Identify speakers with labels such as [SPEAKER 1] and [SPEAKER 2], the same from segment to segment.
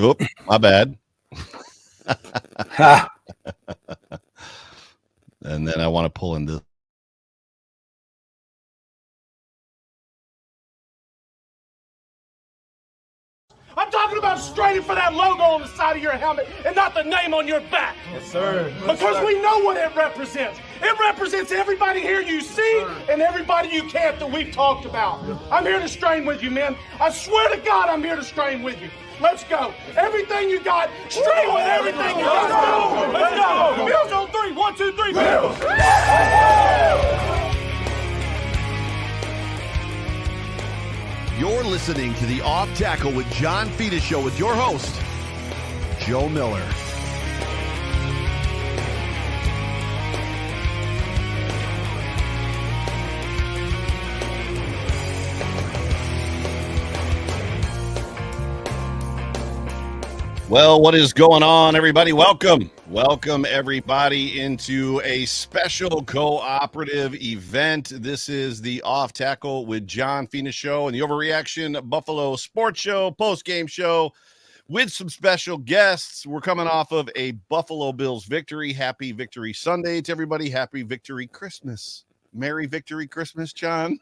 [SPEAKER 1] Oop, my bad.
[SPEAKER 2] Ha.
[SPEAKER 1] And then I want to pull in this.
[SPEAKER 3] I'm talking about straining for that logo on the side of your helmet and not the name on your back.
[SPEAKER 2] Yes, sir.
[SPEAKER 3] Because we know what it represents. It represents everybody here you see and everybody you can't that we've talked about. I'm here to strain with you, men. I swear to God, I'm here to strain with you. Let's go. Everything you got, strain with everything you got. Let's go. Bills on three. 1, 2, 3. Bills.
[SPEAKER 1] You're listening to the Off Tackle with John Fetus Show with your host, Joe Miller. Well, what is going on, everybody? Welcome, everybody, into a special cooperative event. This is the Off Tackle with John Fetus Show and the Overreaction Buffalo Sports Show, post-game show with some special guests. We're coming off of a Buffalo Bills victory. Happy Victory Sunday to everybody. Happy Victory Christmas. Merry Victory Christmas, John.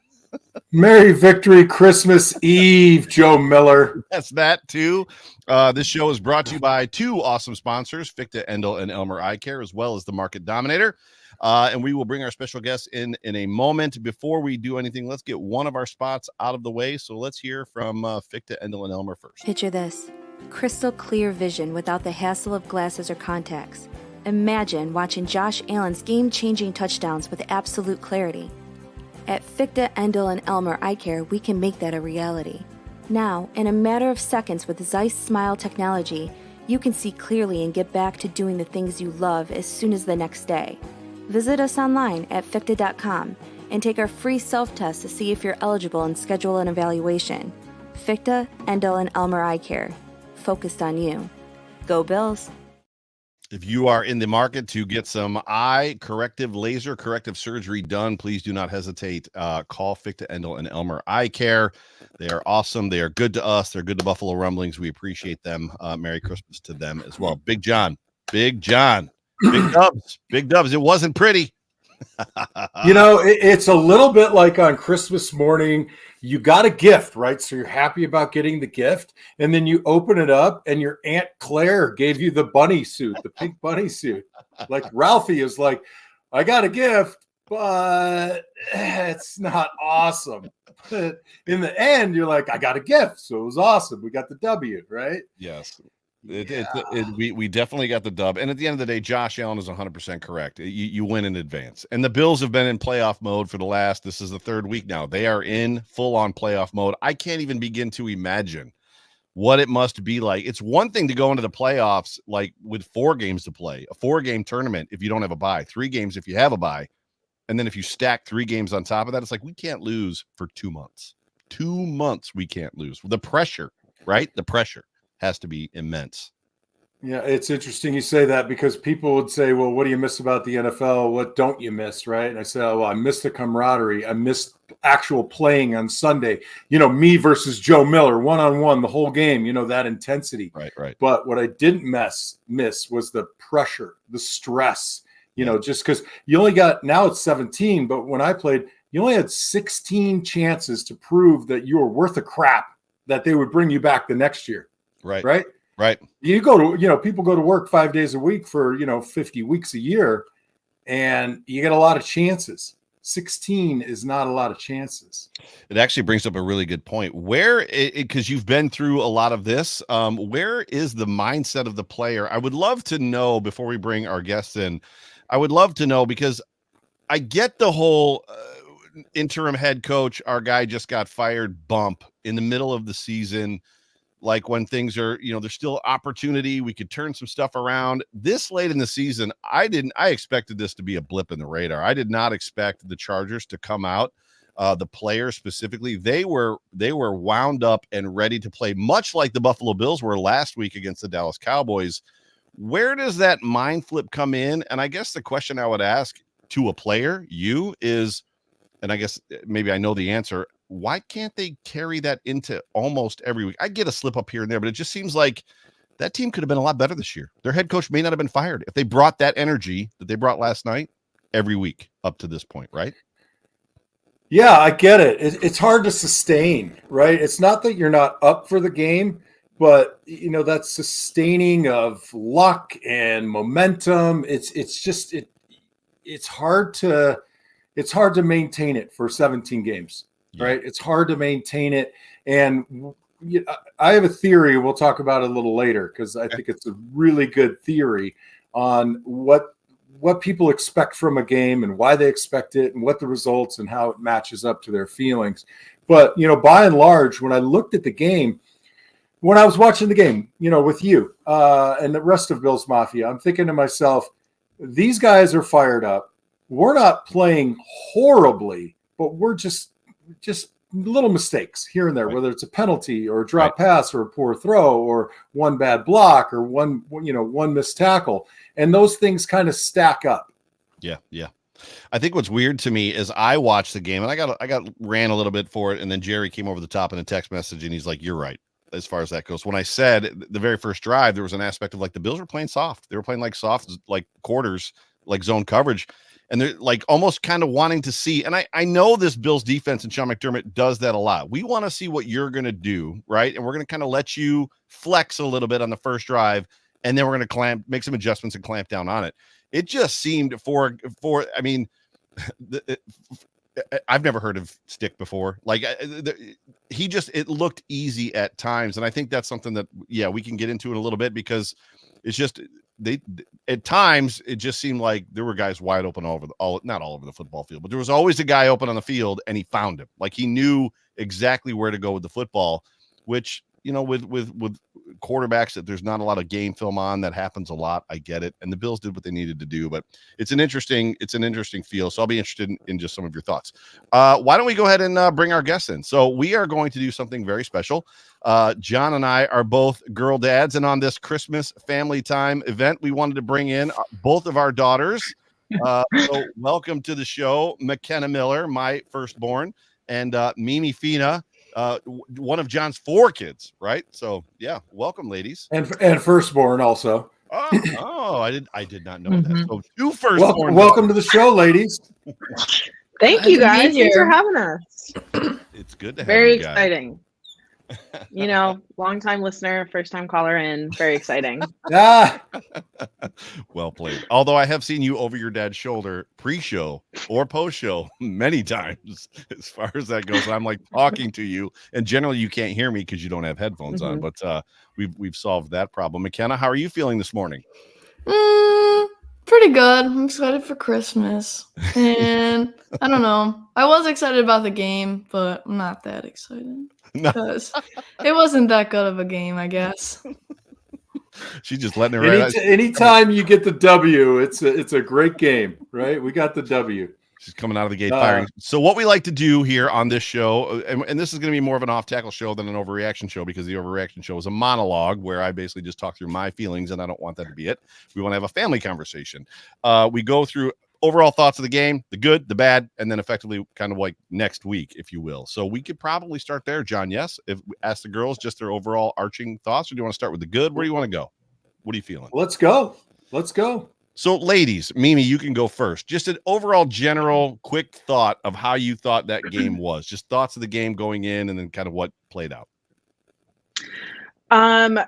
[SPEAKER 2] Merry Victory Christmas Eve, Joe Miller.
[SPEAKER 1] That's that, too. This show is brought to you by two awesome sponsors, Fichte, Endel, and Elmer Eye Care, as well as the Market Dominator. And we will bring our special guests in a moment. Before we do anything, let's get one of our spots out of the way. So let's hear from Fichte, Endel, and Elmer first.
[SPEAKER 4] Picture this. Crystal clear vision without the hassle of glasses or contacts. Imagine watching Josh Allen's game-changing touchdowns with absolute clarity. At Fichte, Endel, and Elmer Eye Care, we can make that a reality. Now, in a matter of seconds with Zeiss Smile technology, you can see clearly and get back to doing the things you love as soon as the next day. Visit us online at fichte.com and take our free self-test to see if you're eligible and schedule an evaluation. Fichte, Endel, and Elmer Eye Care. Focused on you. Go Bills!
[SPEAKER 1] If you are in the market to get some laser corrective surgery done, please do not hesitate. Call Fichte, Endel, and Elmer Eye Care. They are awesome. They are good to us. They're good to Buffalo Rumblings. We appreciate them. Merry Christmas to them as well. Big John. Big dubs. It wasn't pretty.
[SPEAKER 2] You know, it's a little bit like on Christmas morning, you got a gift, right? So you're happy about getting the gift, and then you open it up, and your Aunt Claire gave you the bunny suit, the pink bunny suit. Like Ralphie is like, I got a gift, but it's not awesome. But in the end, you're like, I got a gift, so it was awesome. We got the W, right?
[SPEAKER 1] Yes. We definitely got the dub. And at the end of the day, Josh Allen is 100% correct. You win in advance. And the Bills have been in playoff mode for this is the third week now. They are in full-on playoff mode. I can't even begin to imagine what it must be like. It's one thing to go into the playoffs like with 4 games to play, a 4-game tournament if you don't have a bye, 3 games if you have a bye. And then if you stack 3 games on top of that, it's like we can't lose for 2 months. 2 months we can't lose. The pressure, right? The pressure has to be immense.
[SPEAKER 2] Yeah, it's interesting you say that because people would say, well, what do you miss about the NFL? What don't you miss, right? And I say, oh, well, I miss the camaraderie. I miss actual playing on Sunday. You know, me versus Joe Miller, one-on-one, the whole game, you know, that intensity.
[SPEAKER 1] Right.
[SPEAKER 2] But what I didn't miss was the pressure, the stress, you know, just because you only got, now it's 17, but when I played, you only had 16 chances to prove that you were worth a crap, that they would bring you back the next year. Right. You go to, you know, people go to work 5 days a week for, you know, 50 weeks a year, and you get a lot of chances. 16 is not a lot of chances.
[SPEAKER 1] It actually brings up a really good point. Because you've been through a lot of this, where is the mindset of the player? I would love to know before we bring our guests in. I would love to know because I get the whole interim head coach, our guy just got fired bump in the middle of the season. Like when things are, you know, there's still opportunity. We could turn some stuff around this late in the season. I expected this to be a blip in the radar. I did not expect the Chargers to come out. The players specifically, they were wound up and ready to play, much like the Buffalo Bills were last week against the Dallas Cowboys. Where does that mind flip come in? And I guess the question I would ask to a player, is, and I guess maybe I know the answer, why can't they carry that into almost every week? I get a slip up here and there, but it just seems like that team could have been a lot better this year. Their head coach may not have been fired if they brought that energy that they brought last night every week up to this point, right?
[SPEAKER 2] Yeah, I get it. It's hard to sustain, right? It's not that you're not up for the game, but that sustaining of luck and momentum. It's hard to maintain it for 17 games, right? It's hard to maintain it, and I have a theory. We'll talk about it a little later because I think it's a really good theory on what people expect from a game and why they expect it and what the results and how it matches up to their feelings. But, by and large, when I looked at the game, when I was watching the game, with you and the rest of Bills Mafia, I'm thinking to myself, these guys are fired up. We're not playing horribly, but we're just little mistakes here and there, whether it's a penalty or a drop pass or a poor throw or one bad block or one missed tackle. And those things kind of stack up.
[SPEAKER 1] Yeah. I think what's weird to me is I watched the game and I got ran a little bit for it. And then Jerry came over the top in a text message and he's like, you're right. As far as that goes, when I said the very first drive, there was an aspect of like the Bills were playing soft. They were playing like soft, like quarters, like zone coverage. And they're like almost kind of wanting to see. And I know this Bills defense and Sean McDermott does that a lot. We want to see what you're going to do. Right. And we're going to kind of let you flex a little bit on the first drive. And then we're going to make some adjustments and clamp down on it. It just seemed I mean, I've never heard of stick before. Like it looked easy at times. And I think that's something that, we can get into in a little bit because it's just, at times it just seemed like there were guys wide open not all over the football field, but there was always a guy open on the field and he found him. Like he knew exactly where to go with the football, which, with quarterbacks that there's not a lot of game film on, that happens a lot. I get it. And the Bills did what they needed to do, but it's an interesting feel. So I'll be interested in just some of your thoughts. Why don't we go ahead and bring our guests in? So we are going to do something very special. John and I are both girl dads, and on this Christmas family time event, we wanted to bring in both of our daughters. So welcome to the show, McKenna Miller, my firstborn, and Mimi Fina, one of John's 4 kids, right? So welcome, ladies,
[SPEAKER 2] and firstborn also.
[SPEAKER 1] Oh, I did not know that. So 2 firstborn.
[SPEAKER 2] Welcome to the show, ladies.
[SPEAKER 5] Thank you guys. Thanks for having us.
[SPEAKER 1] It's good to have
[SPEAKER 5] very
[SPEAKER 1] you guys.
[SPEAKER 5] Exciting. Long time listener, first time caller in. Very exciting.
[SPEAKER 1] Well played. Although I have seen you over your dad's shoulder pre-show or post-show many times as far as that goes. I'm like talking to you, and generally you can't hear me because you don't have headphones on, but we've solved that problem. McKenna, how are you feeling this morning?
[SPEAKER 6] Pretty good. I'm excited for Christmas. And I don't know. I was excited about the game, but I'm not that excited. Because it wasn't that good of a game, I guess.
[SPEAKER 1] She's just letting it
[SPEAKER 2] Anytime you get the W, it's a great game, right? We got the W.
[SPEAKER 1] She's coming out of the gate firing. So what we like to do here on this show, and this is going to be more of an off-tackle show than an overreaction show, because the overreaction show is a monologue where I basically just talk through my feelings, and I don't want that to be it. We want to have a family conversation. We go through overall thoughts of the game, the good, the bad, and then effectively kind of like next week, if you will. So we could probably start there, John. Yes, if we ask the girls just their overall arching thoughts, or do you want to start with the good? Where do you want to go? What are you feeling?
[SPEAKER 2] Let's go.
[SPEAKER 1] So, ladies, Mimi, you can go first. Just an overall general quick thought of how you thought that game was. Just thoughts of the game going in and then kind of what played out.
[SPEAKER 5] I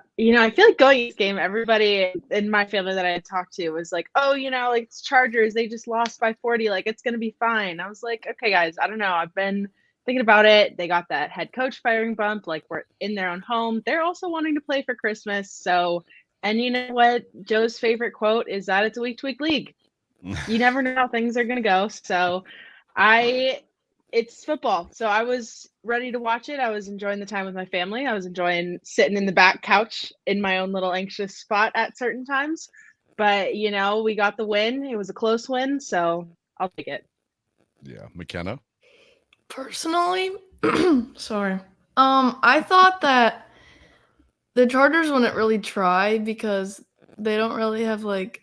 [SPEAKER 5] feel like going this game, everybody in my family that I had talked to was like, oh, like it's Chargers, they just lost by 40, like it's gonna be fine. I was like, okay, guys, I don't know. I've been thinking about it. They got that head coach firing bump, like we're in their own home. They're also wanting to play for Christmas. So, and you know what? Joe's favorite quote is that it's a week-to-week league. You never know how things are gonna go. So it's football. So I was ready to watch it. I was enjoying the time with my family. I was enjoying sitting in the back couch in my own little anxious spot at certain times. But, we got the win. It was a close win, so I'll take it.
[SPEAKER 1] Yeah. McKenna?
[SPEAKER 6] Personally, sorry. I thought that the Chargers wouldn't really try because they don't really have, like,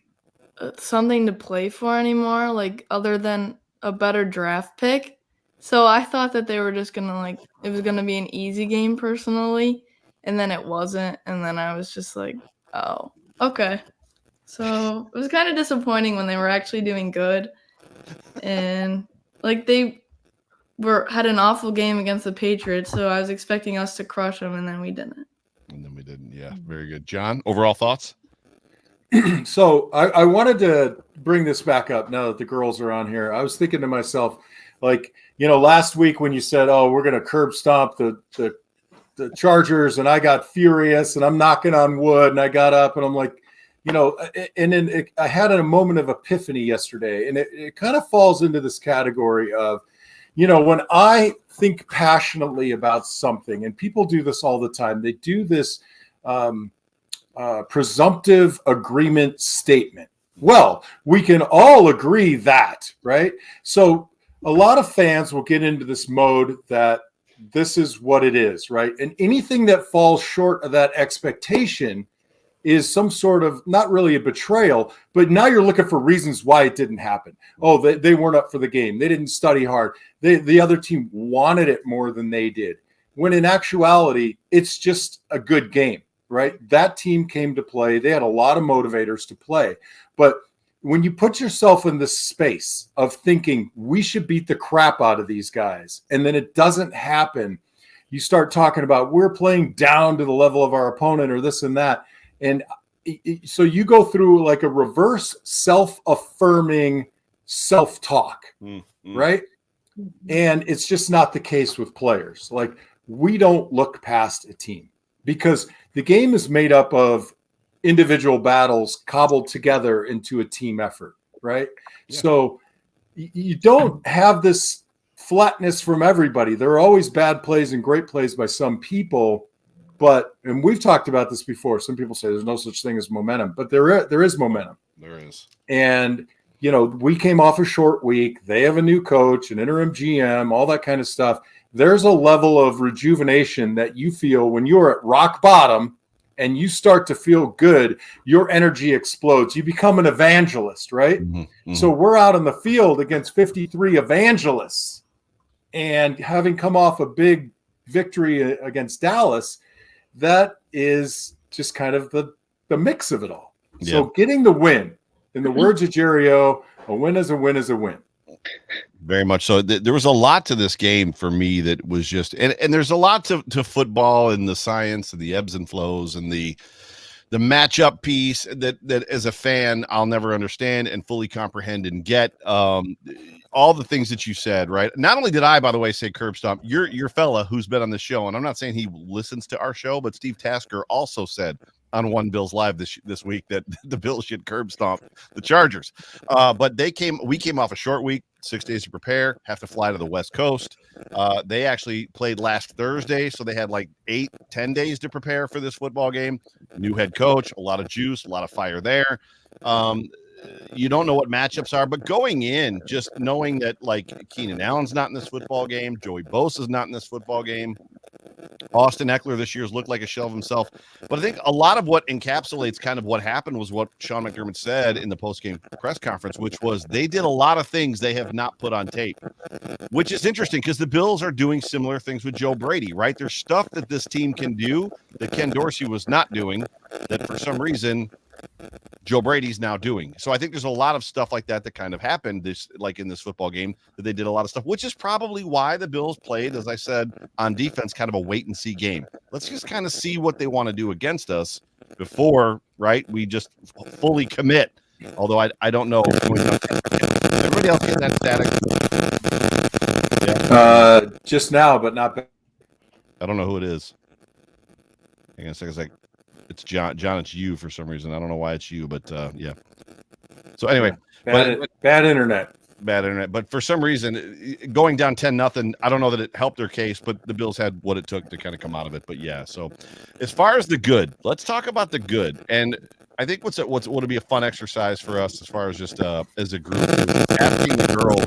[SPEAKER 6] something to play for anymore, like, other than a better draft pick. So I thought that they were just going to, it was going to be an easy game personally, and then it wasn't. And then I was just like, Oh, okay. So it was kind of disappointing when they were actually doing good, and like they had an awful game against the Patriots. So I was expecting us to crush them, and then we didn't.
[SPEAKER 1] Yeah, very good. John, overall thoughts?
[SPEAKER 2] So I wanted to bring this back up now that the girls are on here. I was thinking to myself, like, last week when you said, "Oh, we're going to curb stomp the Chargers," and I got furious, and I'm knocking on wood, and I got up, and I'm like, and then I had a moment of epiphany yesterday, and it kind of falls into this category of, when I think passionately about something, and people do this all the time, they do this presumptive agreement statement. Well, we can all agree that, right? So a lot of fans will get into this mode that this is what it is, right? And anything that falls short of that expectation is some sort of, not really a betrayal, but now you're looking for reasons why it didn't happen. Oh, they weren't up for the game. They didn't study hard. The other team wanted it more than they did. When in actuality, it's just a good game, right? That team came to play. They had a lot of motivators to play. But when you put yourself in this space of thinking we should beat the crap out of these guys, and then it doesn't happen, you start talking about we're playing down to the level of our opponent or this and that. And so you go through like a reverse self-affirming self-talk, right? And it's just not the case with players. Like, we don't look past a team because the game is made up of individual battles cobbled together into a team effort, right? Yeah. So you don't have this flatness from everybody. There are always bad plays and great plays by some people. And we've talked about this before. Some people say there's no such thing as momentum, but there is momentum.
[SPEAKER 1] There is.
[SPEAKER 2] And, we came off a short week. They have a new coach, an interim GM, all that kind of stuff. There's a level of rejuvenation that you feel when you're at rock bottom and you start to feel good, your energy explodes. You become an evangelist, right? So we're out on the field against 53 evangelists, and having come off a big victory against Dallas, that is just kind of the mix of it all. Yeah. So getting the win, in the words of Jerry O, a win is a win is a win.
[SPEAKER 1] Very much so. There was a lot to this game for me that was just, and there's a lot to football and the science and the ebbs and flows and the matchup piece that as a fan I'll never understand and fully comprehend and get. All the things that you said, right? Not only did I, by the way, say curb stomp, your fella who's been on the show, and I'm not saying he listens to our show, but Steve Tasker also said on One Bills Live this week that the Bills should curb stomp the Chargers. But we came off a short week, 6 days to prepare, have to fly to the West Coast. They actually played last Thursday, so they had like 8-10 days to prepare for this football game. New head coach, a lot of juice, a lot of fire there. You don't know what matchups are, but going in, just knowing that like Keenan Allen's not in this football game, Joey Bosa's not in this football game, Austin Eckler this year's looked like a shell of himself. But I think a lot of what encapsulates kind of what happened was what Sean McDermott said in the post-game press conference, which was they did a lot of things they have not put on tape, which is interesting because the Bills are doing similar things with Joe Brady, right? There's stuff that this team can do that Ken Dorsey was not doing that for some reason Joe Brady's now doing. So I think there's a lot of stuff like that kind of happened in this football game, that they did a lot of stuff, which is probably why the Bills played, as I said, on defense, kind of a wait and see game. Let's just kind of see what they want to do against us before, right? We just fully commit. Although I don't know. Everybody else get that static?
[SPEAKER 2] Yeah. Just now, but not back.
[SPEAKER 1] I don't know who it is. Hang on a second. It's John. John, it's you for some reason. I don't know why it's you, but yeah. So anyway,
[SPEAKER 2] bad internet.
[SPEAKER 1] But for some reason, going down 10-0, I don't know that it helped their case, but the Bills had what it took to kind of come out of it. But yeah, so as far as the good, let's talk about the good. And I think what would be a fun exercise for us as far as just as a group, asking the girls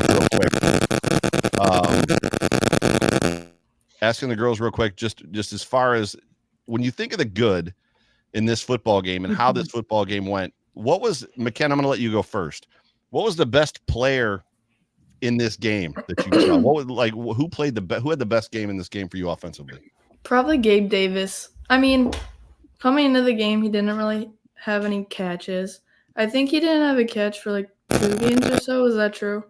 [SPEAKER 1] real quick, just as far as when you think of the good in this football game and how this football game went, what was, McKenna, I'm going to let you go first. What was the best player in this game that you saw? What was who had the best game in this game for you offensively?
[SPEAKER 6] Probably Gabe Davis. I mean, coming into the game, he didn't really have any catches. I think he didn't have a catch for like 2 games or so. Is that true?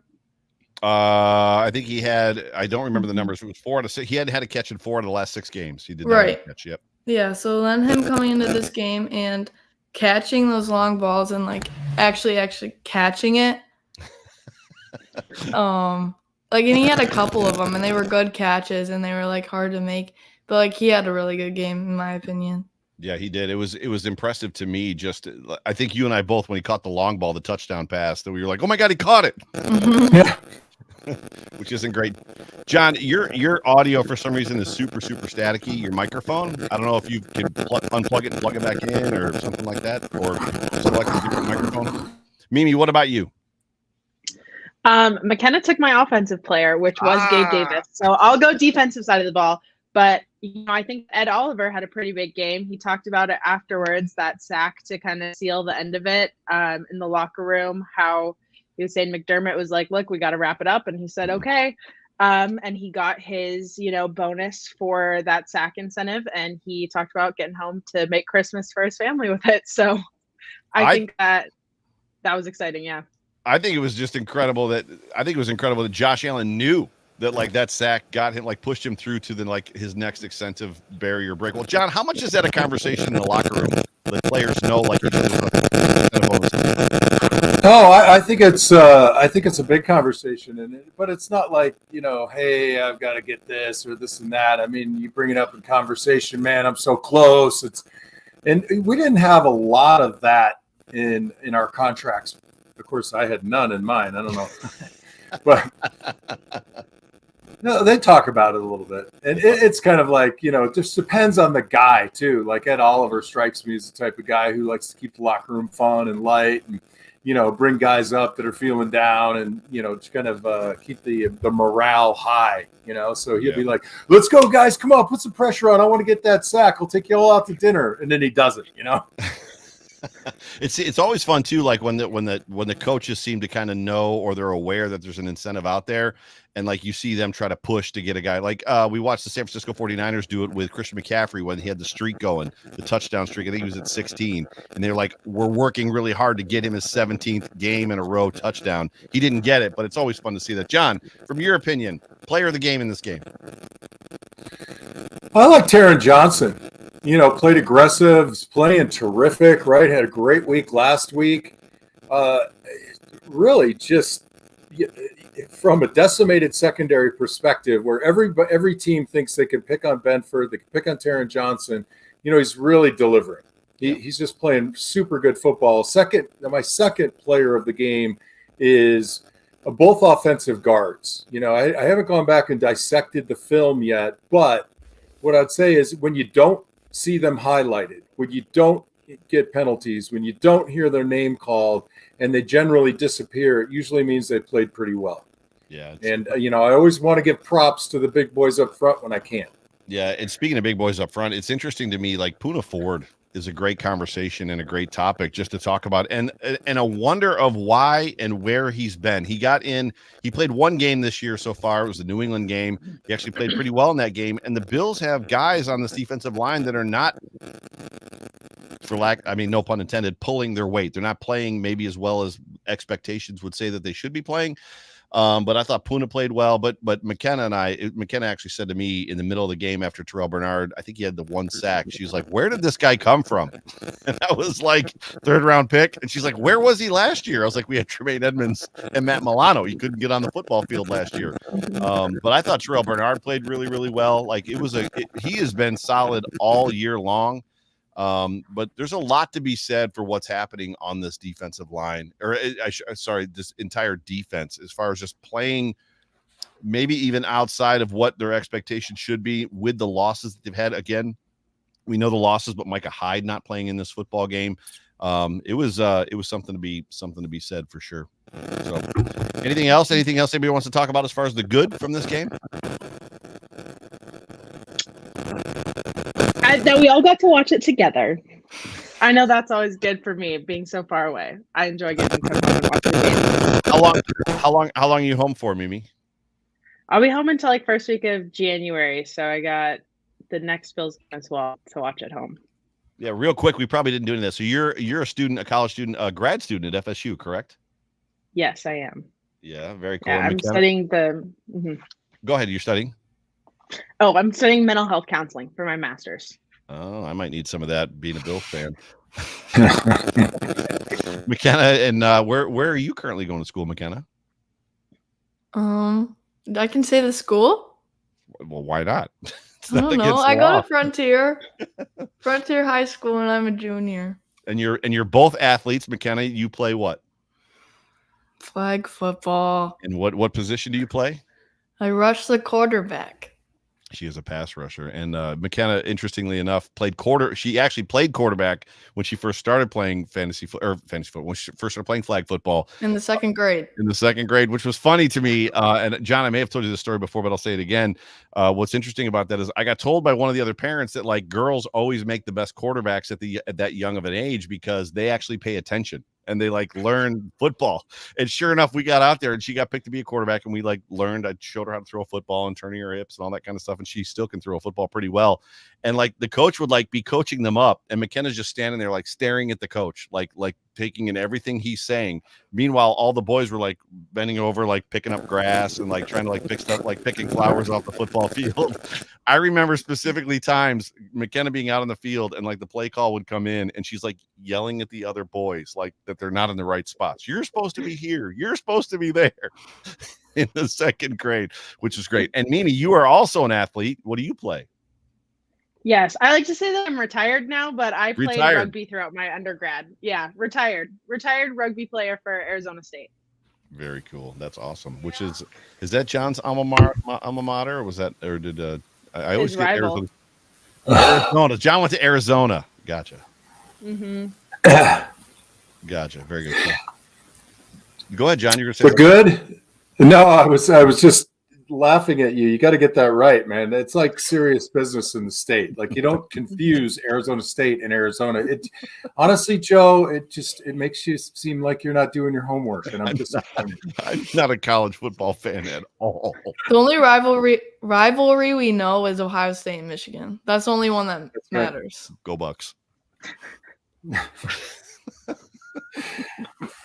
[SPEAKER 1] I think he had. I don't remember the numbers. It was 4 out of 6. He had a catch in 4 of the last 6 games. He did not have a catch. Yep.
[SPEAKER 6] Yeah. So then him coming into this game and catching those long balls and like actually catching it. Like, and he had a couple of them, and they were good catches, and they were like hard to make. But like he had a really good game, in my opinion.
[SPEAKER 1] Yeah, he did. It was impressive to me. Just, I think you and I both, when he caught the long ball, the touchdown pass, that we were like, "Oh my God, he caught it!"
[SPEAKER 2] Yeah.
[SPEAKER 1] Which isn't great. John, your audio for some reason is super staticky. Your microphone. I don't know if you can unplug it and plug it back in or something like that, or select a different microphone. Mimi, what about you?
[SPEAKER 5] McKenna took my offensive player, which was Gabe Davis. So I'll go defensive side of the ball. But I think Ed Oliver had a pretty big game. He talked about it afterwards, that sack to kind of seal the end of it in the locker room, how he was saying McDermott was like, look, we got to wrap it up. And he said, okay. And he got his, bonus for that sack incentive. And he talked about getting home to make Christmas for his family with it. So I think that was exciting. Yeah.
[SPEAKER 1] I think it was just incredible that Josh Allen knew that like that sack got him, like pushed him through to like his next extensive barrier break. Well, John, how much is that a conversation in the locker room that players know like each other?
[SPEAKER 2] No, I think it's a big conversation, but it's not like, hey, I've got to get this or this and that. I mean, you bring it up in conversation, man, I'm so close. And we didn't have a lot of that in our contracts. Of course, I had none in mine. I don't know, but no, they talk about it a little bit, and it's kind of like, it just depends on the guy too. Like Ed Oliver strikes me as the type of guy who likes to keep the locker room fun and light, and bring guys up that are feeling down, and just kind of keep the morale high. So he'll be like, "Let's go, guys! Come on, put some pressure on. I want to get that sack. I'll take you all out to dinner," and then he doesn't.
[SPEAKER 1] It's always fun too, like when the coaches seem to kind of know, or they're aware that there's an incentive out there, and like you see them try to push to get a guy. Like we watched the San Francisco 49ers do it with Christian McCaffrey when he had the streak going, the touchdown streak. I think he was at 16, and they're like, we're working really hard to get him his 17th game in a row touchdown. He didn't get it, but it's always fun to see that. John, from your opinion, player of the game in this game?
[SPEAKER 2] I like Taron Johnson. Played aggressive, playing terrific, right? Had a great week last week. Really just from a decimated secondary perspective, where every team thinks they can pick on Benford, they can pick on Taron Johnson, he's really delivering. He's just playing super good football. My second player of the game is both offensive guards. I haven't gone back and dissected the film yet, but what I'd say is when you don't see them highlighted, when you don't get penalties, when you don't hear their name called, and they generally disappear, it usually means they played pretty well.
[SPEAKER 1] Yeah.
[SPEAKER 2] And, I always want to give props to the big boys up front when I can.
[SPEAKER 1] Yeah. And speaking of big boys up front, it's interesting to me, like Poona Ford is a great conversation and a great topic just to talk about, and a wonder of why and where he's been. He played one game this year so far. It was the New England game. He actually played pretty well in that game. And the Bills have guys on this defensive line that are not, no pun intended, pulling their weight. They're not playing maybe as well as expectations would say that they should be playing. But I thought Poona played well, but McKenna actually said to me in the middle of the game after Terrell Bernard, I think he had the one sack. She was like, where did this guy come from? And I was like, 3rd round pick. And she's like, where was he last year? I was like, we had Tremaine Edmonds and Matt Milano. He couldn't get on the football field last year. But I thought Terrell Bernard played really, really well. Like he has been solid all year long. But there's a lot to be said for what's happening on this defensive line, this entire defense, as far as just playing maybe even outside of what their expectations should be with the losses that they've had. Again, we know the losses, but Micah Hyde not playing in this football game. It was something to be said for sure. So anything else anybody wants to talk about as far as the good from this game?
[SPEAKER 5] That we all got to watch it together. I know that's always good for me, being so far away. I enjoy getting to come home and watch the game.
[SPEAKER 1] How long are you home for, Mimi?
[SPEAKER 5] I'll be home until like first week of January, so I got the next Bills game as well to watch at home.
[SPEAKER 1] Yeah, real quick, we probably didn't do any of this. So you're a student, a college student, a grad student at FSU, correct?
[SPEAKER 5] Yes, I am.
[SPEAKER 1] Yeah, very cool.
[SPEAKER 5] Yeah,
[SPEAKER 1] And
[SPEAKER 5] I'm
[SPEAKER 1] McKenna,
[SPEAKER 5] studying the. Mhm.
[SPEAKER 1] go ahead. You're studying.
[SPEAKER 5] Oh, I'm studying mental health counseling for my master's.
[SPEAKER 1] Oh, I might need some of that. Being a Bills fan, McKenna, and where are you currently going to school, McKenna?
[SPEAKER 6] I can say the school.
[SPEAKER 1] Well, why not? It's
[SPEAKER 6] I
[SPEAKER 1] not
[SPEAKER 6] don't know.
[SPEAKER 1] against
[SPEAKER 6] I
[SPEAKER 1] the
[SPEAKER 6] go
[SPEAKER 1] law.
[SPEAKER 6] to Frontier High School, and I'm a junior.
[SPEAKER 1] And you're both athletes, McKenna. You play what?
[SPEAKER 6] Flag football.
[SPEAKER 1] And what position do you play?
[SPEAKER 6] I rush the quarterback.
[SPEAKER 1] She is a pass rusher. And McKenna, interestingly enough, she actually played quarterback when she first started playing fantasy football, when she first started playing flag football
[SPEAKER 6] In the second grade.
[SPEAKER 1] which was funny to me. And John, I may have told you this story before, but I'll say it again. What's interesting about that is I got told by one of the other parents that like girls always make the best quarterbacks at that young of an age because they actually pay attention and they like learn football. And sure enough, we got out there and she got picked to be a quarterback and we like learned. I showed her how to throw a football and turning her hips and all that kind of stuff. And she still can throw a football pretty well. And like the coach would like be coaching them up and McKenna's just standing there like staring at the coach, like taking in everything he's saying. Meanwhile, all the boys were like bending over, like picking up grass and like trying to like pick stuff, like picking flowers off the football field. I remember specifically times McKenna being out on the field and like the play call would come in and she's like yelling at the other boys, like that they're not in the right spots. You're supposed to be here. You're supposed to be there in the second grade, which is great. And Mimi, you are also an athlete. What do you play?
[SPEAKER 5] Yes, I like to say that I'm retired now, but I played
[SPEAKER 1] Retired.
[SPEAKER 5] rugby throughout my undergrad. Yeah, retired rugby player for Arizona State.
[SPEAKER 1] Very cool. That's awesome. Which is that John's alma mater, or was that, or did I always
[SPEAKER 5] His
[SPEAKER 1] get
[SPEAKER 5] rival.
[SPEAKER 1] Arizona. John went to Arizona. Gotcha.
[SPEAKER 5] Mm-hmm.
[SPEAKER 1] Gotcha. Very good. Go ahead, John. You're gonna say
[SPEAKER 2] But good? No, I was just laughing at you. You got to get that right, man. It's like serious business in the state. Like you don't confuse Arizona State and Arizona. It honestly, Joe, it makes you seem like you're not doing your homework, and I'm disappointed.
[SPEAKER 1] I'm not a college football fan at all.
[SPEAKER 6] The only rivalry we know is Ohio State and Michigan. That's the only one that matters.
[SPEAKER 1] Go Bucks.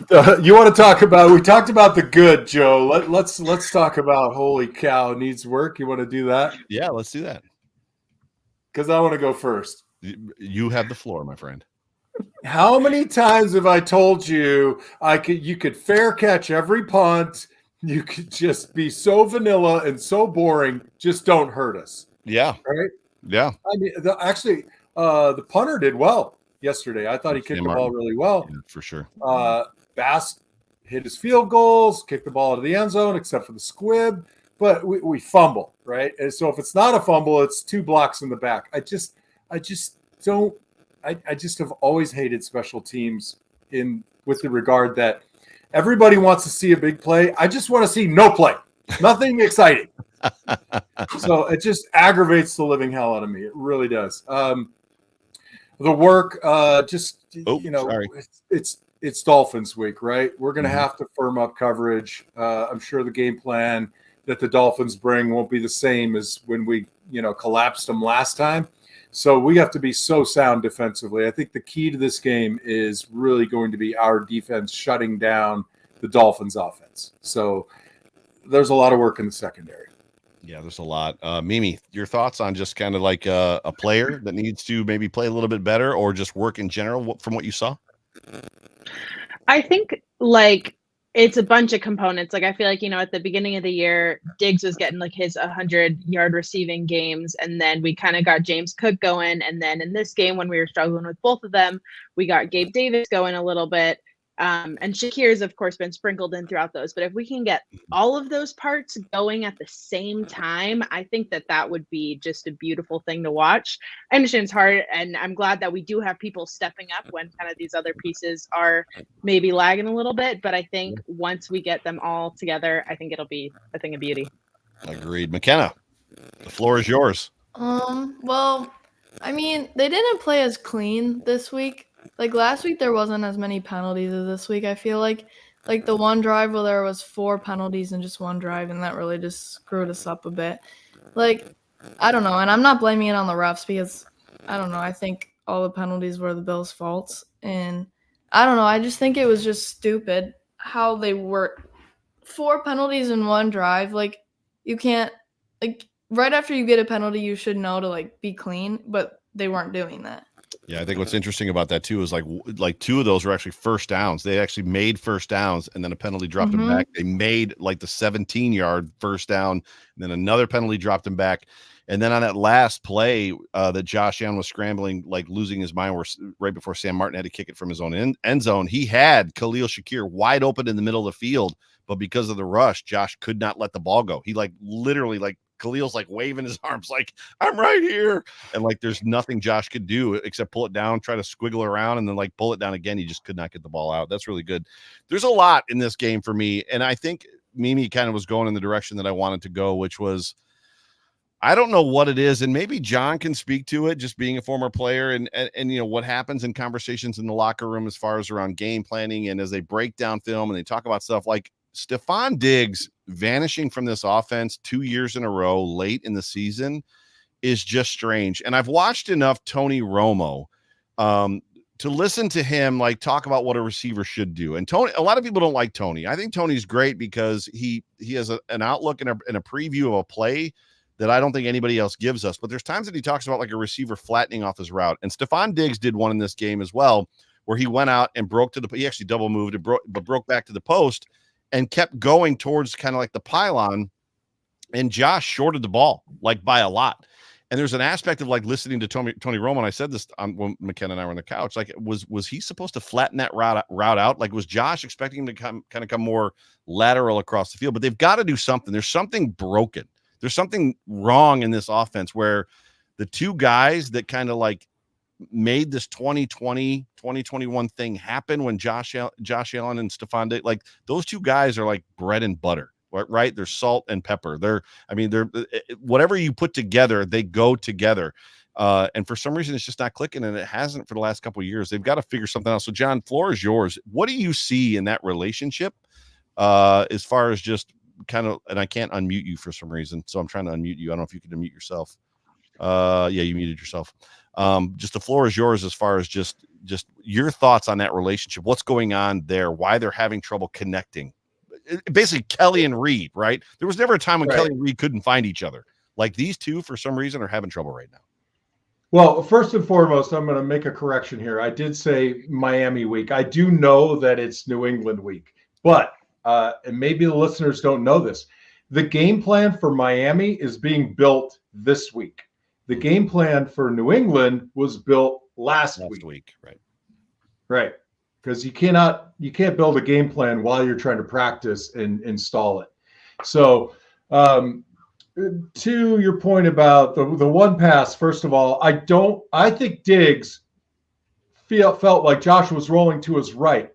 [SPEAKER 2] You want to talk about? We talked about the good, Joe. Let's talk about holy cow needs work. You want to do that?
[SPEAKER 1] Yeah, let's do that.
[SPEAKER 2] Because I want to go first.
[SPEAKER 1] You have the floor, my friend.
[SPEAKER 2] How many times have I told you you could fair catch every punt? You could just be so vanilla and so boring. Just don't hurt us.
[SPEAKER 1] Yeah.
[SPEAKER 2] Right?
[SPEAKER 1] Yeah.
[SPEAKER 2] I mean, the punter did well yesterday. I thought he kicked the ball really well.
[SPEAKER 1] Yeah, for sure.
[SPEAKER 2] Bass hit his field goals, kicked the ball out of the end zone, except for the squib. But we fumble, right? And so if it's not a fumble, it's 2 blocks in the back. I just have always hated special teams with the regard that everybody wants to see a big play. I just want to see no play, nothing exciting. So it just aggravates the living hell out of me. It really does. The work,
[SPEAKER 1] sorry.
[SPEAKER 2] It's Dolphins week, right? We're going to have to firm up coverage. I'm sure the game plan that the Dolphins bring won't be the same as when we, collapsed them last time. So we have to be so sound defensively. I think the key to this game is really going to be our defense shutting down the Dolphins offense. So there's a lot of work in the secondary.
[SPEAKER 1] Yeah, there's a lot. Mimi, your thoughts on just kind of like a player that needs to maybe play a little bit better or just work in general from what you saw?
[SPEAKER 5] I think like it's a bunch of components. Like I feel like, at the beginning of the year, Diggs was getting like his 100-yard receiving games. And then we kind of got James Cook going. And then in this game, when we were struggling with both of them, we got Gabe Davis going a little bit. And Shakir's, of course, been sprinkled in throughout those. But if we can get all of those parts going at the same time, I think that would be just a beautiful thing to watch. I understand it's hard, and I'm glad that we do have people stepping up when kind of these other pieces are maybe lagging a little bit. But I think once we get them all together, I think it'll be a thing of beauty.
[SPEAKER 1] Agreed. McKenna, the floor is yours.
[SPEAKER 6] Well, I mean, they didn't play as clean this week. Like last week, there wasn't as many penalties as this week. I feel like the one drive where there was 4 penalties in just one drive, and that really just screwed us up a bit. Like, I don't know, and I'm not blaming it on the refs because I don't know. I think all the penalties were the Bills' faults. And I don't know. I just think it was just stupid how they were 4 penalties in one drive. Like, you can't, like, right after you get a penalty, you should know to, like, be clean, but they weren't doing that.
[SPEAKER 1] Yeah, I think what's interesting about that too is like 2 of those were actually first downs. They actually made first downs, and then a penalty dropped them back. They made like the 17-yard first down, and then another penalty dropped them back. And then on that last play that Josh Allen was scrambling, like losing his mind, where right before Sam Martin had to kick it from his own end zone, he had Khalil Shakir wide open in the middle of the field, but because of the rush, Josh could not let the ball go. He like literally like Khalil's like waving his arms like, I'm right here. And like there's nothing Josh could do except pull it down, try to squiggle around, and then like pull it down again. He just could not get the ball out. That's really good. There's a lot in this game for me. And I think Mimi kind of was going in the direction that I wanted to go, which was, I don't know what it is, and maybe John can speak to it, just being a former player, and you know what happens in conversations in the locker room as far as around game planning, and as they break down film and they talk about stuff like Stephon Diggs vanishing from this offense 2 years in a row late in the season is just strange. And I've watched enough Tony Romo to listen to him like talk about what a receiver should do. And Tony, a lot of people don't like Tony. I think Tony's great because he has an outlook and a preview of a play that I don't think anybody else gives us. But there's times that he talks about like a receiver flattening off his route. And Stephon Diggs did one in this game as well, where he went out and he actually double moved and broke back to the post and kept going towards kind of like the pylon. And Josh shorted the ball like by a lot. And there's an aspect of like listening to Tony Romo. And I said this when McKenna and I were on the couch, like was he supposed to flatten that route out? Like was Josh expecting him to come more lateral across the field? But they've got to do something. There's something broken. There's something wrong in this offense where the two guys that kind of like made this 2020, 2021 thing happen when Josh Allen and Stephon Diggs, like those two guys are like bread and butter, right? They're salt and pepper. They're whatever you put together, they go together. And for some reason, it's just not clicking, and it hasn't for the last couple of years. They've got to figure something out. So, John, floor is yours. What do you see in that relationship as far as just kind of, and I can't unmute you for some reason, so I'm trying to unmute you. I don't know if you can unmute yourself. Yeah, you muted yourself. Just the floor is yours as far as just your thoughts on that relationship. What's going on there? Why they're having trouble connecting? Basically, Kelly and Reed, right? There was never a time when Kelly and Reed couldn't find each other. Like these two, for some reason, are having trouble right now.
[SPEAKER 2] Well, first and foremost, I'm going to make a correction here. I did say Miami week. I do know that it's New England week, but and maybe the listeners don't know this. The game plan for Miami is being built this week. The game plan for New England was built last week. Right. Because you can't build a game plan while you're trying to practice and install it. So to your point about the one pass, first of all, I think Diggs felt like Josh was rolling to his right.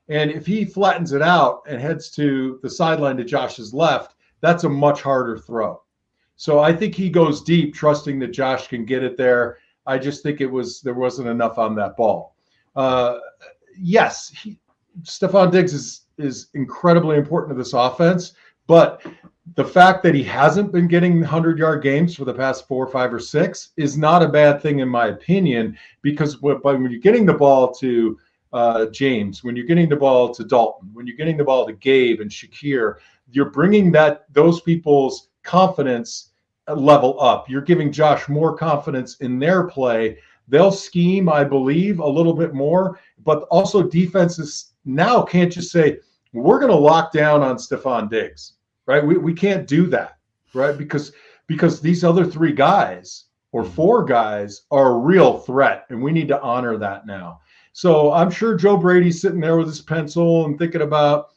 [SPEAKER 2] And if he flattens it out and heads to the sideline to Josh's left, that's a much harder throw. So I think he goes deep, trusting that Josh can get it there. I just think there wasn't enough on that ball. Yes, Stephon Diggs is incredibly important to this offense, but the fact that he hasn't been getting 100-yard games for the past 4, 5, or 6 is not a bad thing in my opinion, because when you're getting the ball to James, when you're getting the ball to Dalton, when you're getting the ball to Gabe and Shakir, you're bringing those people's confidence level up. You're giving Josh more confidence in their play. They'll scheme, I believe, a little bit more, but also defenses now can't just say, we're going to lock down on Stephon Diggs, right? We can't do that, right? Because these other 3 guys or 4 guys are a real threat, and we need to honor that now. So I'm sure Joe Brady's sitting there with his pencil and thinking about,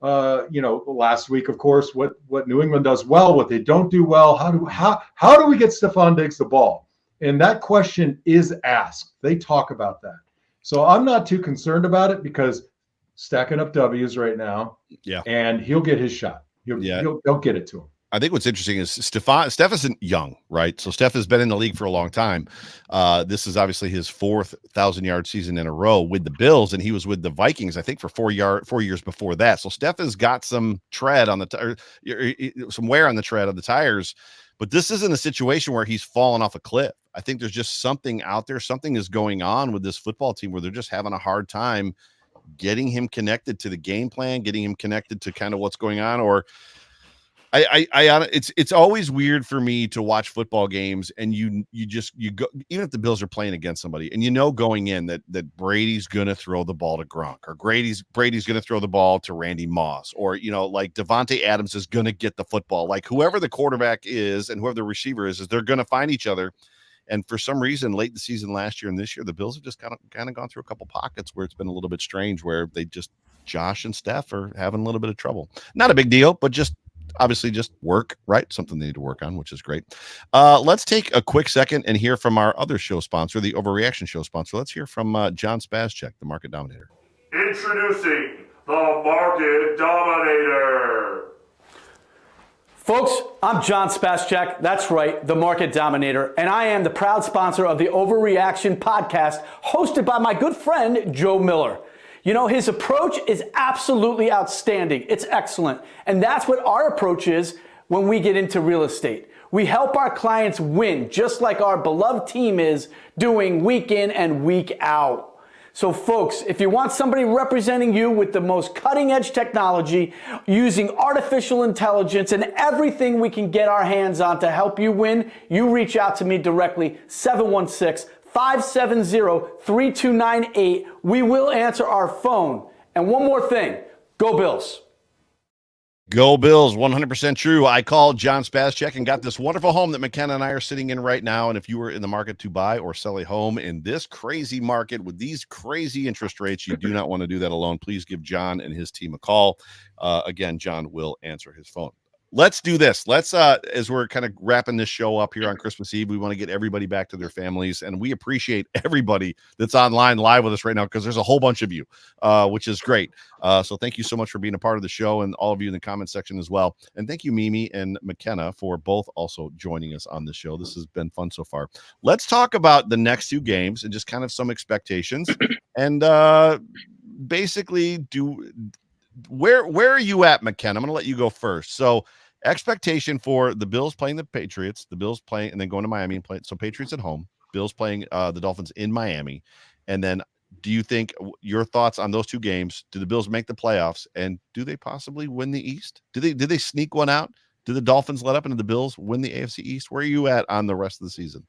[SPEAKER 2] last week, of course, what New England does well, what they don't do well. How do we get Stephon Diggs the ball? And that question is asked. They talk about that. So I'm not too concerned about it because stacking up W's right now. Yeah. And he'll get his shot. He'll get it to him.
[SPEAKER 1] I think what's interesting is Steph isn't young, right? So Steph has been in the league for a long time. This is obviously his 4th 1,000-yard season in a row with the Bills, and he was with the Vikings, I think, for 4 years before that. So Steph has got some tread on some wear on the tread of the tires. But this isn't a situation where he's fallen off a cliff. I think there's just something out there. Something is going on with this football team where they're just having a hard time getting him connected to the game plan, getting him connected to kind of what's going on. Or it's always weird for me to watch football games and you go, even if the Bills are playing against somebody and going in that Brady's going to throw the ball to Gronk, or Brady's going to throw the ball to Randy Moss, or, like Devontae Adams is going to get the football. Like whoever the quarterback is and whoever the receiver is they're going to find each other. And for some reason, late in the season last year and this year, the Bills have just kind of gone through a couple pockets where it's been a little bit strange, where Josh and Steph are having a little bit of trouble. Not a big deal, but obviously just work, right? Something they need to work on, which is great. Let's take a quick second and hear from our other show sponsor, the Overreaction show sponsor. Let's hear from John Spazchek, the market dominator.
[SPEAKER 7] Introducing the market dominator.
[SPEAKER 8] Folks, I'm John Spazchek. That's right, the market dominator. And I am the proud sponsor of the Overreaction podcast, hosted by my good friend, Joe Miller. His approach is absolutely outstanding. It's excellent. And that's what our approach is when we get into real estate. We help our clients win, just like our beloved team is doing week in and week out. So folks, if you want somebody representing you with the most cutting edge technology, using artificial intelligence and everything we can get our hands on to help you win, you reach out to me directly, 716-570-3298. We will answer our phone. And one more thing, go Bills.
[SPEAKER 1] Go Bills, 100% true. I called John Spazchek and got this wonderful home that McKenna and I are sitting in right now. And if you were in the market to buy or sell a home in this crazy market with these crazy interest rates, you do not want to do that alone. Please give John and his team a call. Again, John will answer his phone. Let's do this. Let's, as we're kind of wrapping this show up here on Christmas Eve, we want to get everybody back to their families, and we appreciate everybody that's online live with us right now, because there's a whole bunch of you, which is great. So thank you so much for being a part of the show, and all of you in the comment section as well. And thank you, Mimi and McKenna, for both also joining us on the show. This has been fun so far. Let's talk about the next two games and just kind of some expectations, and basically where are you at, McKenna? I'm going to let you go first. So expectation for the Bills playing the Patriots, the Bills playing and then going to Miami and playing. So Patriots at home, Bills playing the Dolphins in Miami. And then do you think, your thoughts on those two games? Do the Bills make the playoffs, and do they possibly win the East? Do they sneak one out? Do the Dolphins let up and the Bills win the AFC East? Where are you at on the rest of the season?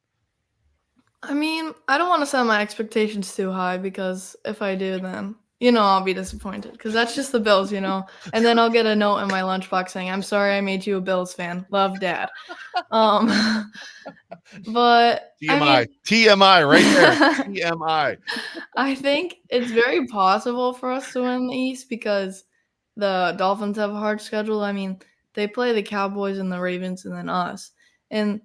[SPEAKER 6] I mean, I don't want to set my expectations too high, because if I do, then I'll be disappointed, because that's just the Bills, and then I'll get a note in my lunchbox saying, "I'm sorry I made you a Bills fan. Love, Dad." But
[SPEAKER 1] TMI right there. TMI.
[SPEAKER 6] I think it's very possible for us to win the East, because the Dolphins have a hard schedule. I mean, they play the Cowboys and the Ravens and then us. And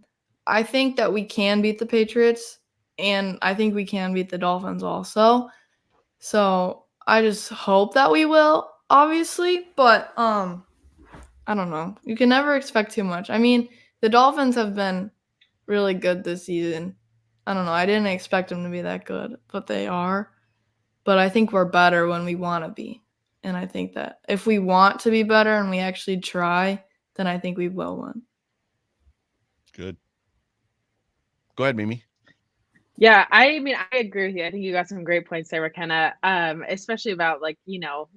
[SPEAKER 6] I think that we can beat the Patriots, and I think we can beat the Dolphins also. So I just hope that we will, obviously, but I don't know. You can never expect too much. I mean, the Dolphins have been really good this season. I don't know. I didn't expect them to be that good, but they are. But I think we're better when we want to be. And I think that if we want to be better and we actually try, then I think we will win.
[SPEAKER 1] Good. Go ahead, Mimi.
[SPEAKER 5] Yeah, I mean, I agree with you. I think you got some great points there, McKenna, especially about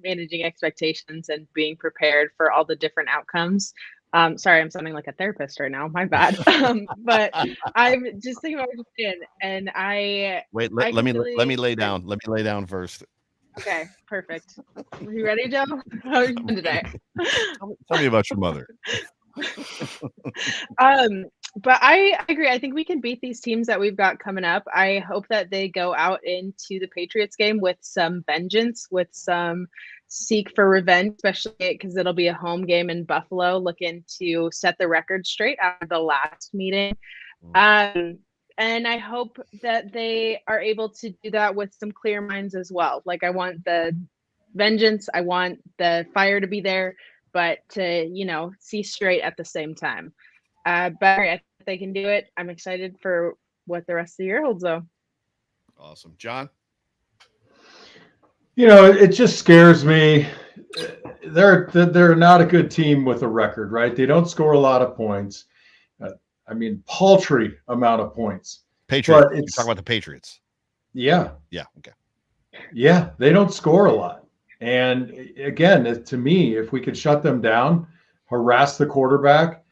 [SPEAKER 5] managing expectations and being prepared for all the different outcomes. Sorry, I'm sounding like a therapist right now. My bad. But I'm just thinking about what you're saying, and
[SPEAKER 1] let me lay down. Let me lay down first.
[SPEAKER 5] Okay, perfect. Are you ready, Joe? How are you doing today?
[SPEAKER 1] Tell me about your mother.
[SPEAKER 5] But I agree. I think we can beat these teams that we've got coming up. I hope that they go out into the Patriots game with some vengeance, with some seek for revenge, especially because it'll be a home game in Buffalo, looking to set the record straight out of the last meeting. And I hope that they are able to do that with some clear minds as well. Like, I want the vengeance, I want the fire to be there, but to, see straight at the same time. But if they can do it, I'm excited for what the rest of the year holds, though.
[SPEAKER 1] Awesome. John?
[SPEAKER 2] It just scares me. They're not a good team with a record, right? They don't score a lot of points. I mean, paltry amount of points.
[SPEAKER 1] Patriots.
[SPEAKER 2] But
[SPEAKER 1] You talk about the Patriots.
[SPEAKER 2] Yeah.
[SPEAKER 1] Yeah. Okay.
[SPEAKER 2] Yeah, they don't score a lot. And again, to me, if we could shut them down, harass the quarterback,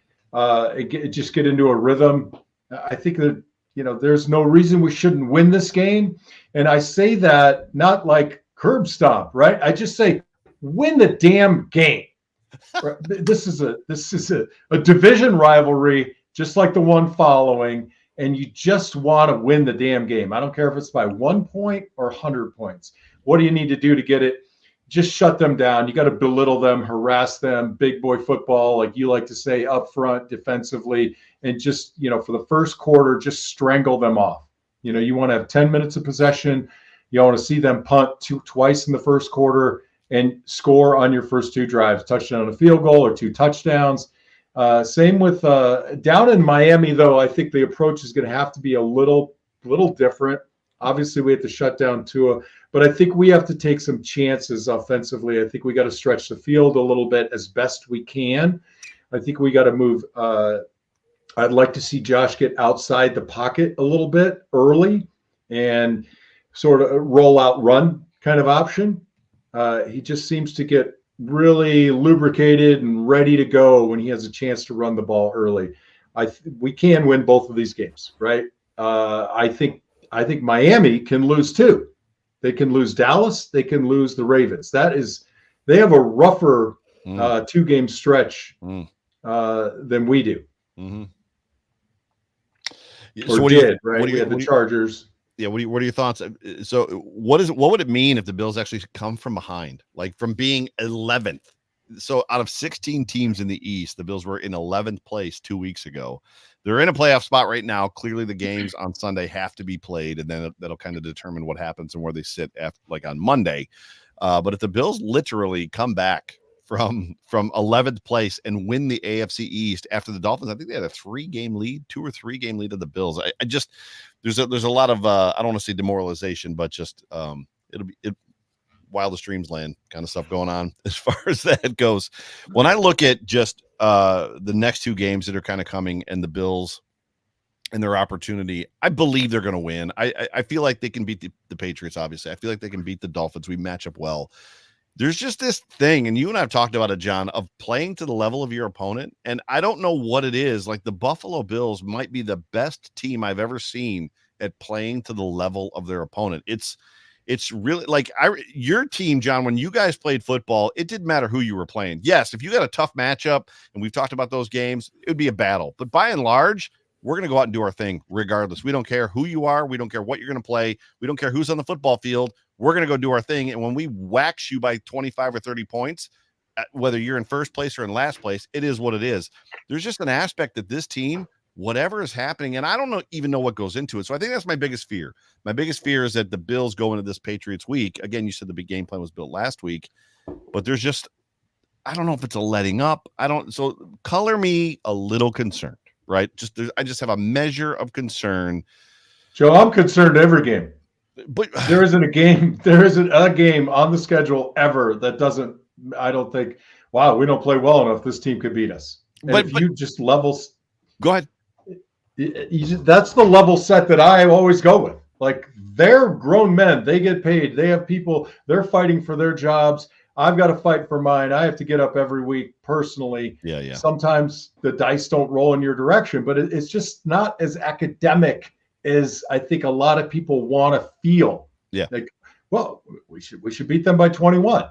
[SPEAKER 2] just get into a rhythm, I think that, there's no reason we shouldn't win this game. And I say that not like curb stomp, right? I just say win the damn game. Right? This is a division rivalry, just like the one following. And you just want to win the damn game. I don't care if it's by 1 point or 100 points. What do you need to do to get it? Just shut them down. You got to belittle them, harass them, big boy football, like you like to say, up front defensively, and just, for the first quarter, just strangle them off. You want to have 10 minutes of possession. You want to see them punt twice in the first quarter and score on your first 2 drives, touchdown and a field goal or 2 touchdowns. Same with down in Miami, though. I think the approach is going to have to be a little different. Obviously, we have to shut down Tua, but I think we have to take some chances offensively. I think we got to stretch the field a little bit as best we can. I think we got to move. I'd like to see Josh get outside the pocket a little bit early and sort of roll out run kind of option. He just seems to get really lubricated and ready to go when he has a chance to run the ball early. We can win both of these games, right? I think Miami can lose too. They can lose Dallas. They can lose the Ravens. They have a rougher 2-game stretch than we do.
[SPEAKER 1] Mm-hmm.
[SPEAKER 2] Or did, right? We had the Chargers.
[SPEAKER 1] Yeah, what are your thoughts? So what would it mean if the Bills actually come from behind, like from being 11th? So out of 16 teams in the East, the Bills were in 11th place 2 weeks ago. They're in a playoff spot right now. Clearly the games on Sunday have to be played, and then that'll kind of determine what happens and where they sit after, like on Monday. But if the Bills literally come back from 11th place and win the AFC East after the Dolphins, I think they had a 3-game lead, 2 or 3 game lead of the Bills. I just there's a lot of I don't want to say demoralization, but just it'll be wildest dreams land kind of stuff going on as far as that goes. When I look at just the next 2 games that are kind of coming and the Bills and their opportunity, I believe they're going to win. I feel like they can beat the Patriots. Obviously, I feel like they can beat the Dolphins. We match up well. There's just this thing, and you and I have talked about it, John, of playing to the level of your opponent. And I don't know what it is. Like the Buffalo Bills might be the best team I've ever seen at playing to the level of their opponent. It's really like your team, John, when you guys played football, it didn't matter who you were playing. Yes, if you got a tough matchup, and we've talked about those games, it would be a battle. But by and large, we're going to go out and do our thing regardless. We don't care who you are. We don't care what you're going to play. We don't care who's on the football field. We're going to go do our thing. And when we wax you by 25 or 30 points, whether you're in first place or in last place, it is what it is. There's just an aspect that this team, whatever is happening, and I don't even know what goes into it. So I think that's my biggest fear. My biggest fear is that the Bills go into this Patriots week. Again, you said the big game plan was built last week, but there's just, I don't know if it's a letting up. So color me a little concerned, right? I just have a measure of concern.
[SPEAKER 2] Joe, I'm concerned every game.
[SPEAKER 1] But
[SPEAKER 2] there isn't a game on the schedule ever that doesn't, I don't think, wow, we don't play well enough. This team could beat us. And if you just levels,
[SPEAKER 1] go ahead.
[SPEAKER 2] That's the level set that I always go with. Like, they're grown men. They get paid. They have people. They're fighting for their jobs. I've got to fight for mine. I have to get up every week personally.
[SPEAKER 1] Yeah.
[SPEAKER 2] Sometimes the dice don't roll in your direction, but it's just not as academic as I think a lot of people want to feel.
[SPEAKER 1] Yeah.
[SPEAKER 2] Like, well, we should beat them by 21.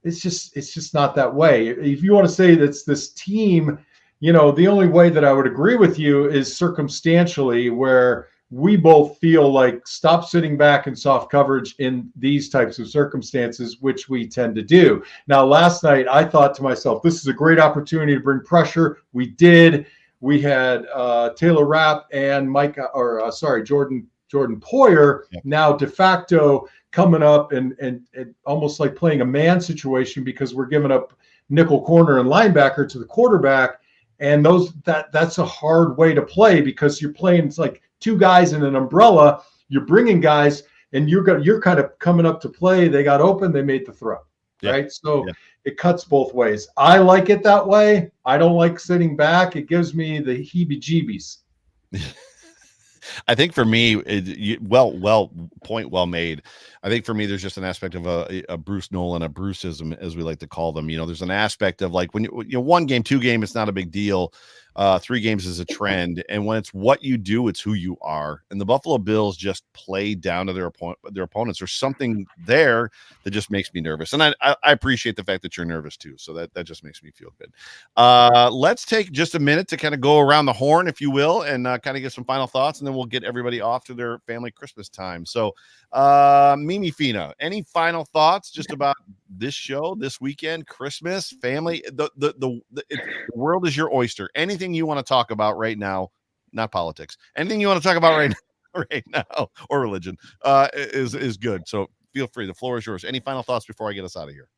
[SPEAKER 2] It's just not that way. If you want to say that's this team, the only way that I would agree with you is circumstantially, where we both feel like stop sitting back in soft coverage in these types of circumstances, which we tend to do. Now, last night, I thought to myself, this is a great opportunity to bring pressure. We did. We had Taylor Rapp and Jordan Poyer, now de facto, coming up and almost like playing a man situation, because we're giving up nickel corner and linebacker to the quarterback. And that's a hard way to play, because you're playing, it's like 2 guys in an umbrella. You're bringing guys, and you're kind of coming up to play. They got open. They made the throw.
[SPEAKER 1] Yeah.
[SPEAKER 2] right? So
[SPEAKER 1] Yeah.
[SPEAKER 2] it cuts both ways. I like it that way. I don't like sitting back. It gives me the heebie-jeebies.
[SPEAKER 1] I think for me, point well made. I think for me, there's just an aspect of a Bruce Nolan, a Bruceism, as we like to call them. There's an aspect of like when one game, 2 game, it's not a big deal. 3 games is a trend, and when it's what you do, it's who you are. And the Buffalo Bills just play down to their opponents. There's something there that just makes me nervous, and I appreciate the fact that you're nervous too. So that just makes me feel good. Let's take just a minute to kind of go around the horn, if you will, and kind of get some final thoughts, and then we'll get everybody off to their family Christmas time. So, Mimi Fina, any final thoughts just about this show, this weekend, Christmas, family? The world is your oyster. Anything you want to talk about right now, not politics. Anything you want to talk about right now, or religion, is good. So feel free. The floor is yours. Any final thoughts before I get us out of here?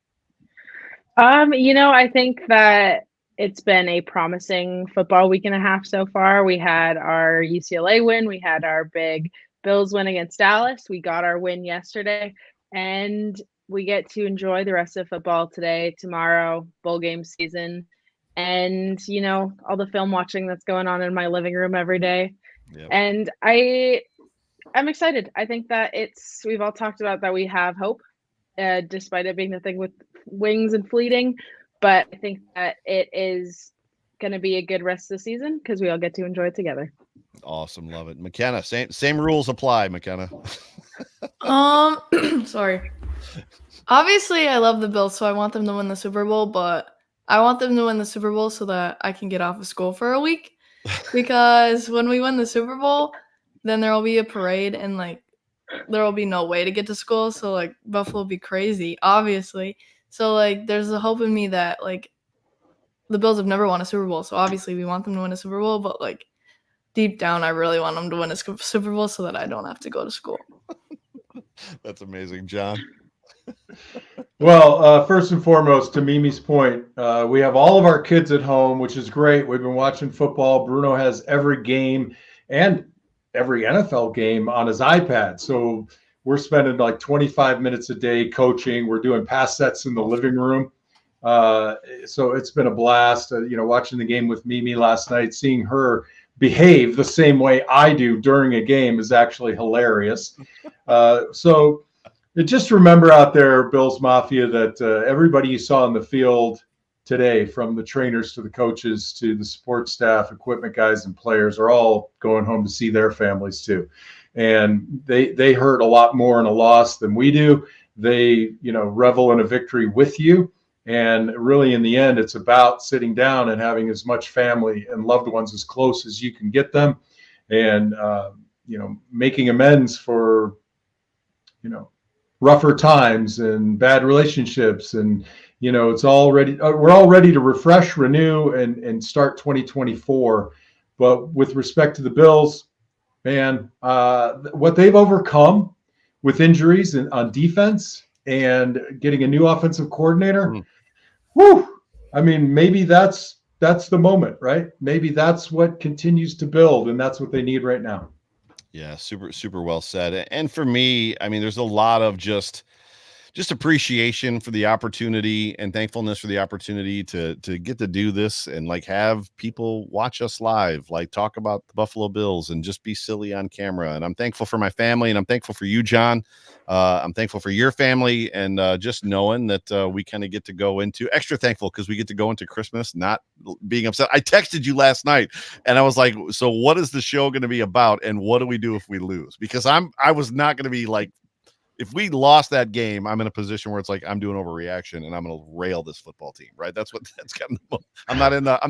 [SPEAKER 5] I think that it's been a promising football week and a half so far. We had our UCLA win. We had our big Bills win against Dallas. We got our win yesterday, and we get to enjoy the rest of football today, tomorrow, bowl game season, and all the film watching that's going on in my living room every day.
[SPEAKER 1] Yep.
[SPEAKER 5] And I'm excited. I think that we've all talked about that we have hope, despite it being the thing with wings and fleeting. But I think that it is going to be a good rest of the season because we all get to enjoy it together.
[SPEAKER 1] Awesome. Love it. McKenna, same rules apply, McKenna.
[SPEAKER 6] Sorry. Obviously, I love the Bills, so I want them to win the Super Bowl, but I want them to win the Super Bowl so that I can get off of school for a week. Because when we win the Super Bowl, then there will be a parade and, there will be no way to get to school. So, Buffalo will be crazy, obviously. So, there's a hope in me that, the Bills have never won a Super Bowl. So, obviously, we want them to win a Super Bowl. But, deep down, I really want them to win a Super Bowl so that I don't have to go to school.
[SPEAKER 1] That's amazing, John.
[SPEAKER 2] Well, first and foremost, to Mimi's point, we have all of our kids at home, which is great. We've been watching football. Bruno has every game and every NFL game on his iPad. So we're spending 25 minutes a day coaching. We're doing pass sets in the living room. So it's been a blast, watching the game with Mimi last night, seeing her behave the same way I do during a game is actually hilarious. So just remember out there, Bills Mafia, that everybody you saw in the field today, from the trainers to the coaches to the support staff, equipment guys, and players, are all going home to see their families too. And they hurt a lot more in a loss than we do. They, revel in a victory with you. And really, in the end, it's about sitting down and having as much family and loved ones as close as you can get them, and making amends for rougher times and bad relationships. And it's all ready. We're all ready to refresh, renew, and start 2024. But with respect to the Bills, man, what they've overcome with injuries and on defense and getting a new offensive coordinator, whew, I mean, maybe that's the moment, right? Maybe that's what continues to build, and that's what they need right now.
[SPEAKER 1] Yeah, super well said. And for me, I mean, there's a lot of just appreciation for the opportunity and thankfulness for the opportunity to get to do this and have people watch us live, talk about the Buffalo Bills and just be silly on camera. And I'm thankful for my family, and I'm thankful for you, John. I'm thankful for your family, and just knowing that we kind of get to go into extra thankful because we get to go into Christmas not being upset. I texted you last night and I was like, so what is the show going to be about, and what do we do if we lose? Because I was not going to be if we lost that game, I'm in a position where it's I'm doing overreaction and I'm going to rail this football team, right? That's kind of, I'm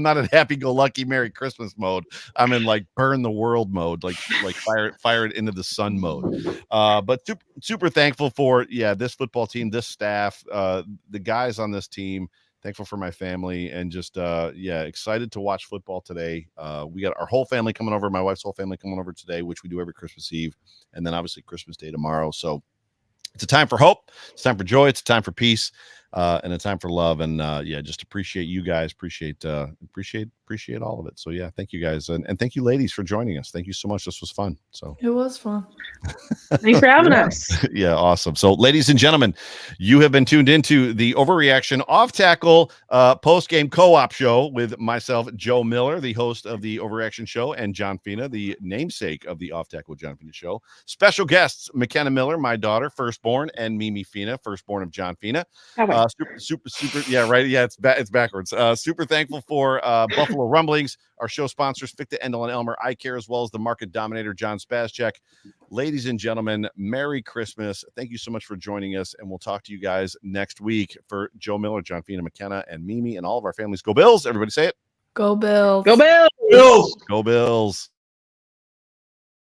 [SPEAKER 1] not in happy-go-lucky Merry Christmas mode. I'm in burn the world mode, fire it into the sun mode. But super thankful for this football team, this staff, the guys on this team. Thankful for my family, and just excited to watch football today. We got our whole family coming over, my wife's whole family coming over today, which we do every Christmas Eve, and then obviously Christmas Day tomorrow. So it's a time for hope, it's time for joy, it's a time for peace, and a time for love. And just appreciate you guys, appreciate appreciate all of it. So yeah, thank you guys, and thank you ladies for joining us. Thank you so much. This was fun. So
[SPEAKER 6] It was fun.
[SPEAKER 5] Thanks for having us.
[SPEAKER 1] yeah, awesome. So ladies and gentlemen, you have been tuned into the Overreaction Off Tackle post-game co-op show with myself, Joe Miller, the host of the Overreaction show, and John Fina, the namesake of the Off Tackle with John Fina show. Special guests, McKenna Miller, my daughter, firstborn, and Mimi Fina, firstborn of John Fina. Super. Yeah, right. Yeah, it's backwards. Super thankful for Buffalo Rumblings, our show sponsors, Ficta, Endel, and Elmer Eye Care, as well as the market dominator, John Spascheck. Ladies and gentlemen, Merry Christmas. Thank you so much for joining us, and we'll talk to you guys next week. For Joe Miller, John Fina, McKenna, and Mimi, and all of our families, go Bills. Everybody say it.
[SPEAKER 6] Go Bills.
[SPEAKER 5] Go Bills.
[SPEAKER 2] Bills.
[SPEAKER 1] Go Bills.